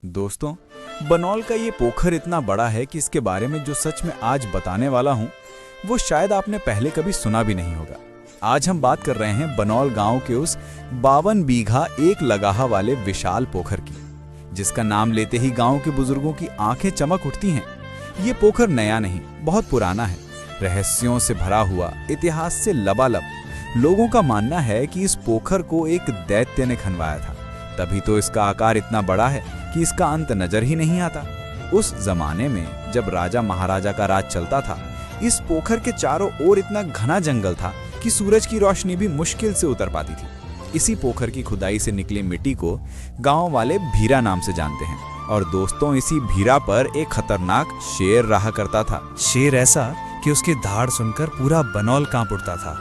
दोस्तों, बनौल का ये पोखर इतना बड़ा है कि इसके बारे में जो सच में आज बताने वाला हूँ वो शायद आपने पहले कभी सुना भी नहीं होगा। आज हम बात कर रहे हैं बनौल गांव के उस 52 बीघा एक लगाहा वाले विशाल पोखर की, जिसका नाम लेते ही गांव के बुजुर्गों की आंखें चमक उठती हैं। ये पोखर नया नहीं, बहुत पुराना है, रहस्यों से भरा हुआ, इतिहास से लबालब। लोगों का मानना है कि इस पोखर को एक दैत्य ने खनवाया था, तभी तो इसका आकार इतना बड़ा है कि इसका अंत नजर ही नहीं आता। उस जमाने में जब राजा महाराजा का राज चलता था, इस पोखर के चारों ओर इतना घना जंगल था कि सूरज की रोशनी भी मुश्किल से उतर पाती थी। इसी पोखर की खुदाई से निकली मिट्टी को गांव वाले भीरा नाम से जानते हैं। और दोस्तों, इसी भीरा पर एक खतरनाक शेर रहा करता था। शेर ऐसा कि उसकी धाड़ सुनकर पूरा बनौल कांप उठता था।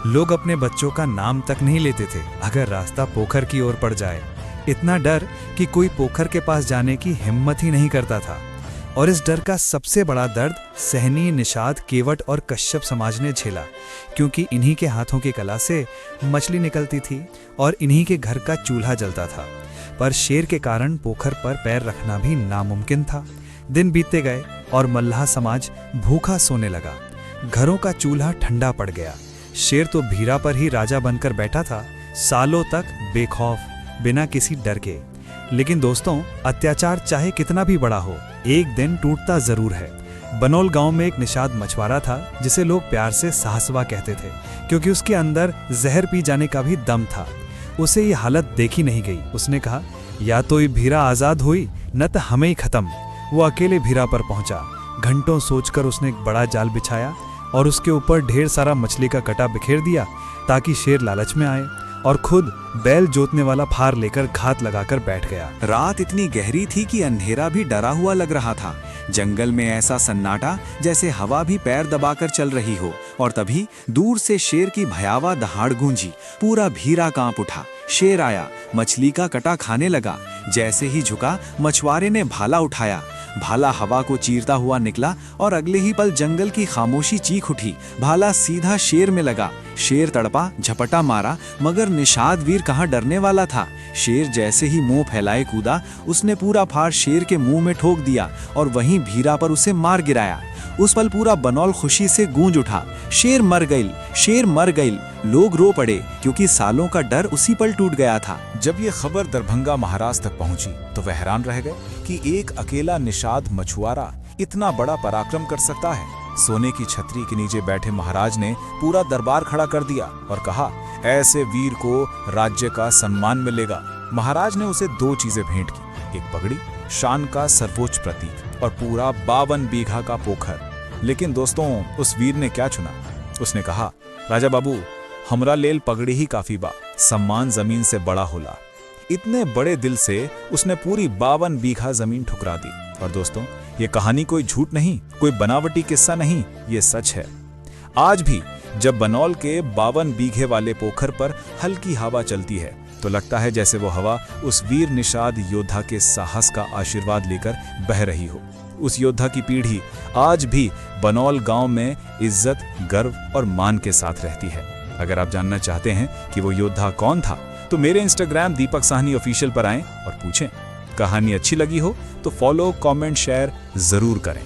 लोग अपने बच्चों का नाम तक नहीं लेते थे अगर रास्ता पोखर की ओर पड़ जाए। इतना डर कि कोई पोखर के पास जाने की हिम्मत ही नहीं करता था। और इस डर का सबसे बड़ा दर्द सहनी, निषाद, केवट और कश्यप समाज ने झेला, क्योंकि इन्हीं के हाथों की कला से मछली निकलती थी और इन्हीं के घर का चूल्हा जलता था। पर शेर के कारण पोखर पर पैर रखना भी नामुमकिन था। दिन बीतते गए और मल्लाह समाज भूखा सोने लगा। घरों का चूल्हा ठंडा पड़ गया। शेर तो भीरा पर ही राजा बनकर बैठा था, सालों तक बेखौफ, बिना किसी डर के। लेकिन दोस्तों, अत्याचार चाहे कितना भी बड़ा हो, एक दिन टूटता जरूर है। बनौल गांव में एक निषाद मछुआरा था, जिसे लोग प्यार से साहसवा कहते थे, क्योंकि उसके अंदर जहर पी जाने का भी दम था। उसे ये हालत देखी नहीं गई। उसने कहा, या तो ये भीरा आजाद हुई, न तो हमें ही खत्म। वो अकेले भीरा पर पहुंचा। घंटों सोचकर उसने एक बड़ा जाल बिछाया और उसके ऊपर ढेर सारा मछली का कटा बिखेर दिया, ताकि शेर लालच में आए और खुद बैल जोतने वाला फार लेकर घात लगाकर बैठ गया। रात इतनी गहरी थी कि अंधेरा भी डरा हुआ लग रहा था। जंगल में ऐसा सन्नाटा जैसे हवा भी पैर दबाकर चल रही हो। और तभी दूर से शेर की भयावह दहाड़ गूंजी। पूरा भीरा कांप उठा। शेर आया, मछली का कटा खाने लगा। जैसे ही झुका, मछुआरे ने भाला उठाया। भाला हवा को चीरता हुआ निकला और अगले ही पल जंगल की खामोशी चीख उठी। भाला सीधा शेर में लगा। शेर तड़पा, झपटा मारा, मगर निषाद वीर कहाँ डरने वाला था। शेर जैसे ही मुंह फैलाए कूदा, उसने पूरा फार शेर के मुंह में ठोक दिया और वहीं भीरा पर उसे मार गिराया। उस पल पूरा बनौल खुशी से गूंज उठा। शेर मर गई, शेर मर गई। लोग रो पड़े, क्योंकि सालों का डर उसी पल टूट गया था। जब ये खबर दरभंगा महाराज तक पहुंची तो वह हैरान रह गए कि एक अकेला निषाद मछुआरा इतना बड़ा पराक्रम कर सकता है। सोने की छतरी के नीचे बैठे महाराज ने पूरा दरबार खड़ा कर दिया और कहा, ऐसे वीर को राज्य का सम्मान मिलेगा। महाराज ने उसे 2 चीजें भेंट की, एक पगड़ी, शान का सर्वोच्च प्रतीक, और पूरा 52 बीघा का पोखर। लेकिन दोस्तों, उस वीर ने क्या चुना? उसने कहा, राजा बाबू, हमरा लेल पगड़ी ही काफी बा, सम्मान जमीन से बड़ा होला। इतने बड़े दिल से उसने पूरी 52 बीघा जमीन ठुकरा दी। और दोस्तों, ये कहानी कोई झूठ नहीं, कोई बनावटी किस्सा नहीं, ये सच है। आज भी जब बनौल के 52 बीघे वाले पोखर पर हल्की हवा चलती है तो लगता है जैसे वो हवा उस वीर निषाद योद्धा के साहस का आशीर्वाद लेकर बह रही हो। उस योद्धा की पीढ़ी आज भी बनौल गांव में इज्जत, गर्व और मान के साथ रहती है। अगर आप जानना चाहते हैं कि वो योद्धा कौन था, तो मेरे इंस्टाग्राम दीपक साहनी ऑफिशियल पर आएं और पूछें। कहानी अच्छी लगी हो तो फॉलो, कमेंट, शेयर जरूर करें।